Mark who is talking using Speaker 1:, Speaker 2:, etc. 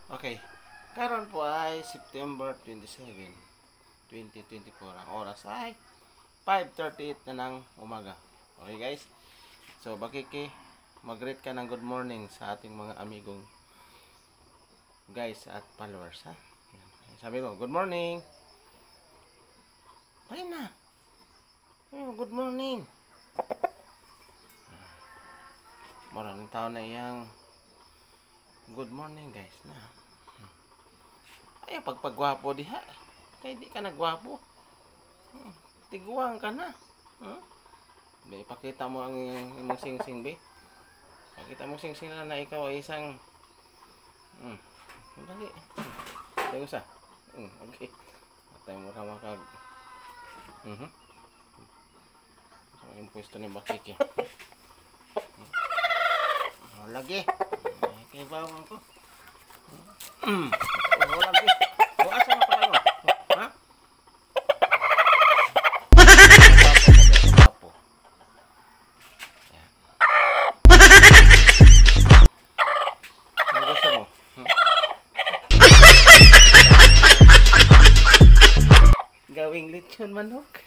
Speaker 1: Okay. Karon po ay September 27, 2024. Ang oras ay 5:38 na ng umaga. Okay guys? So, bakiki, mag-greet ka ng good morning sa ating mga amigong guys at followers, ha? Sabi ko, good morning. Ayun na. Good morning. Maraming tao na iyang good morning guys na. Ay, pagpagwapo diha. Kaya di ka nagwapo. Tiguang ka na. Be, pakita mo ang imong sing-sing, be. Pakita mo sing-sing na ikaw ay isang dali. Dali sa. Okay. Atay mo ka makag. So, yung pwesto ni Bakiki. Lagi. Kay bawang ko. Lagi. Asa na pala mo? Ha? Ano gusto mo? Gawing lechon manok.